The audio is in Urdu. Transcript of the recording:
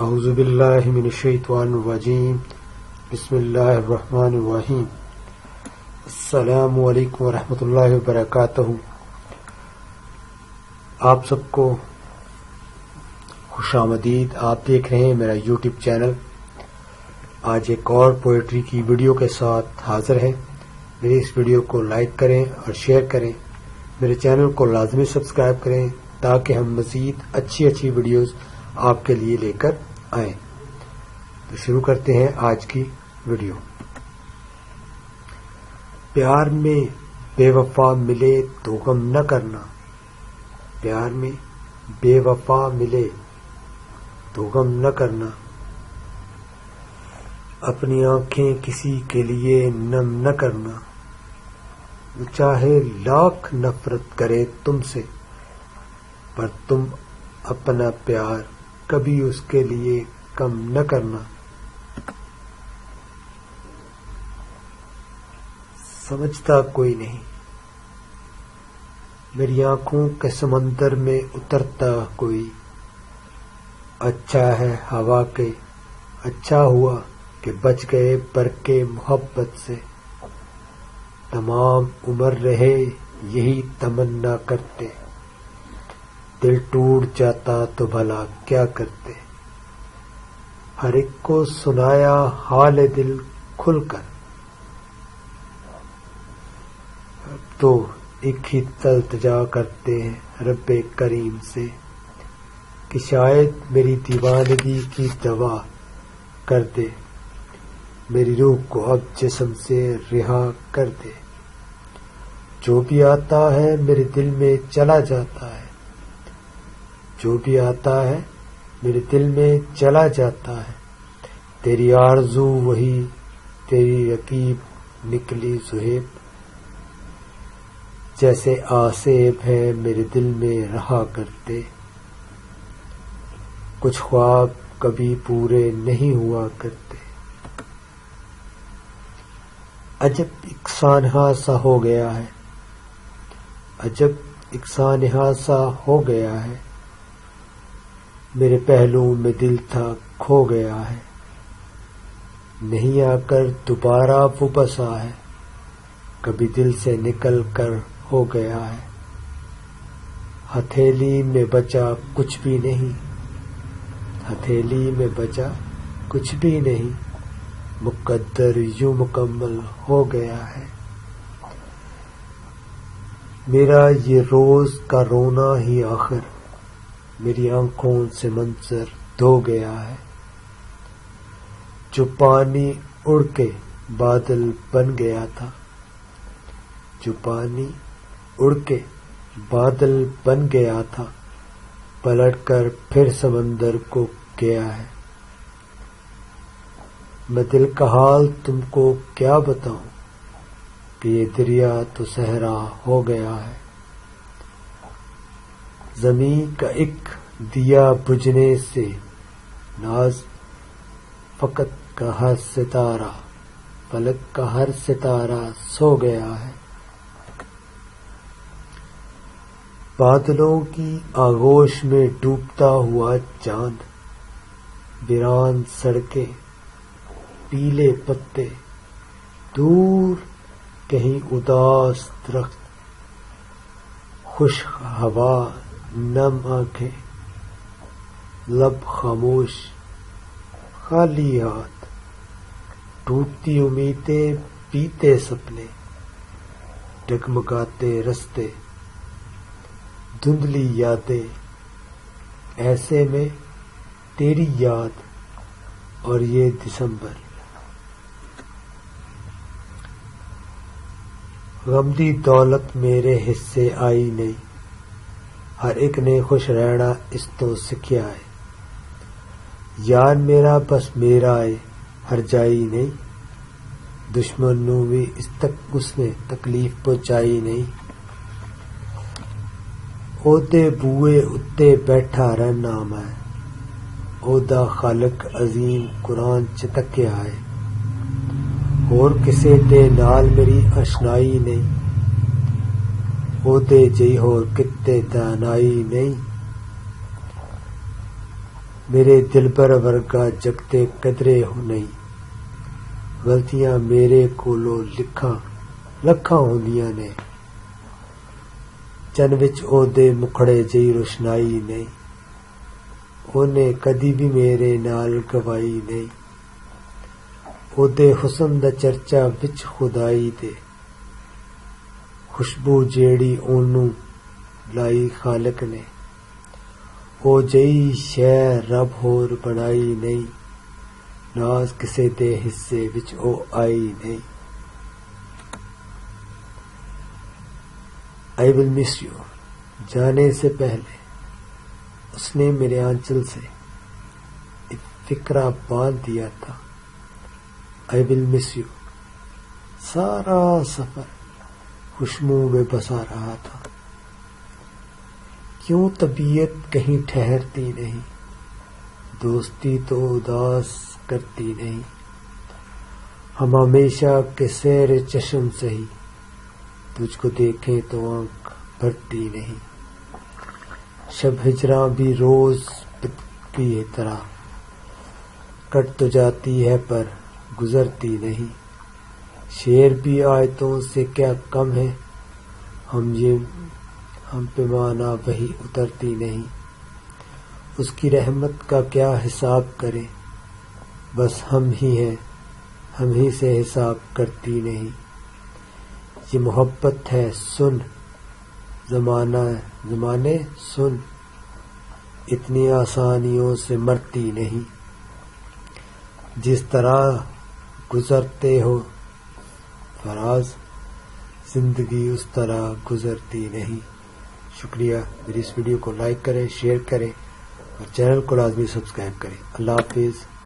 اعوذ باللہ من الشیطان الرجیم بسم اللہ الرحمن الرحیم السلام علیکم ورحمۃ اللہ وبرکاتہ۔ آپ سب کو خوش آمدید۔ آپ دیکھ رہے ہیں میرا یوٹیوب چینل۔ آج ایک اور پوئٹری کی ویڈیو کے ساتھ حاضر ہے۔ میری اس ویڈیو کو لائک کریں اور شیئر کریں۔ میرے چینل کو لازمی سبسکرائب کریں تاکہ ہم مزید اچھی ویڈیوز آپ کے لیے لے کر آئیں۔ تو شروع کرتے ہیں آج کی ویڈیو۔ پیار میں بے وفا ملے تو غم نہ کرنا، پیار میں بے وفا ملے تو غم نہ کرنا، اپنی آنکھیں کسی کے لیے نم نہ کرنا، وہ چاہے لاکھ نفرت کرے تم سے پر تم اپنا پیار کبھی اس کے لیے کم نہ کرنا۔ سمجھتا کوئی نہیں، میری آنکھوں کے سمندر میں اترتا کوئی، اچھا ہے ہوا کے، اچھا ہوا کہ بچ گئے برقے محبت سے، تمام عمر رہے یہی تمنا کرتے، دل ٹوٹ جاتا تو بھلا کیا کرتے، ہر ایک کو سنایا حال دل کھل کر، اب تو ایک ہی التجا کرتے ہیں رب کریم سے کہ شاید میری دیوانگی کی دوا کر دے، میری روح کو اب جسم سے رہا کر دے، جو بھی آتا ہے میرے دل میں چلا جاتا ہے، جو بھی آتا ہے میرے دل میں چلا جاتا ہے، تیری آرزو وہی تیری رقیب نکلی زہیب، جیسے آسیب ہیں میرے دل میں رہا کرتے، کچھ خواب کبھی پورے نہیں ہوا کرتے، عجب ایک سانحہ سا ہو گیا ہے، عجب ایک سانحہ سا ہو گیا ہے، میرے پہلو میں دل تھا کھو گیا ہے، نہیں آ کر دوبارہ وہ بسا ہے، کبھی دل سے نکل کر ہو گیا ہے، ہتھیلی میں بچا کچھ بھی نہیں، ہتھیلی میں بچا کچھ بھی نہیں، مقدر یوں مکمل ہو گیا ہے، میرا یہ روز کا رونا ہی آخر میری آنکھوں سے منظر دھو گیا ہے، جو پانی اڑ کے بادل بن گیا تھا، جو پانی اڑ کے بادل بن گیا تھا، پلٹ کر پھر سمندر کو گیا ہے، میں دل کا حال تم کو کیا بتاؤں کہ یہ دریا تو صحرا ہو گیا ہے، زمین کا ایک دیا بجھنے سے ناز فقط کا ہر ستارہ، فلک کا ہر ستارہ سو گیا ہے، بادلوں کی آغوش میں ڈوبتا ہوا چاند، ویران سڑکیں، پیلے پتے، دور کہیں اداس درخت، خشک ہوا، نم آنکھیں، لب خاموش، خالی ہاتھ، ٹوٹتی امیدیں، پیتے سپنے، ڈگمگاتے رستے، دھندلی یادیں، ایسے میں تیری یاد اور یہ دسمبر، غمدی دولت میرے حصے آئی نہیں، ہر ایک نے خوش رہنا اس تو سکھیا ہے، یار میرا بس میرا ہے ہر جائی نہیں، دشمن نوں بھی اس نے تکلیف پہنچائی نہیں، اودے بوئے اتے بیٹھا رہنا میں، اودا خالق عظیم قرآن چ تکیا ہے، اور کسے دے نال میری اشنائی نہیں، اودے جئی ہور کتے دانائی نہیں، میرے دلبر ورگا جگتے قدرے ہو نہیں، غلطیاں میرے کولو لکھاں ہوندیاں نے، چن وچ او دے مکھڑے جئی روشنائی نہیں، اونے کدی بھی میرے نال گوائی نہیں، او دے حسن دا چرچا وچ خدائی دے، خوشبو جیڑی اونوں لائی خالق نے، او جئی شے رب ہور بنائی نہیں، ناز کسے دے حصے وچ او آئی نہیں۔ I will miss you جانے سے پہلے اس نے میرے آنچل سے ایک فکرہ باندھ دیا تھا۔ I will miss you سارا سفر خوشبو میں بسا رہا تھا۔ کیوں طبیعت کہیں ٹھہرتی نہیں، دوستی تو اداس کرتی نہیں، ہم ہمیشہ کے سیر چشم سے ہی، تجھ کو دیکھیں تو آنکھ بھرتی نہیں، شب ہجراں بھی روز کی طرح کٹ تو جاتی ہے پر گزرتی نہیں، شعر بھی آیتوں سے کیا کم ہے، ہم پہ معنی وہی اترتی نہیں، اس کی رحمت کا کیا حساب کریں، بس ہم ہی ہیں، ہم ہی سے حساب کرتی نہیں، یہ محبت ہے سن زمانے سن، اتنی آسانیوں سے مرتی نہیں، جس طرح گزرتے ہو فراز، زندگی اس طرح گزرتی نہیں۔ شکریہ، میری اس ویڈیو کو لائک کریں، شیئر کریں اور چینل کو لازمی سبسکرائب کریں۔ اللہ حافظ۔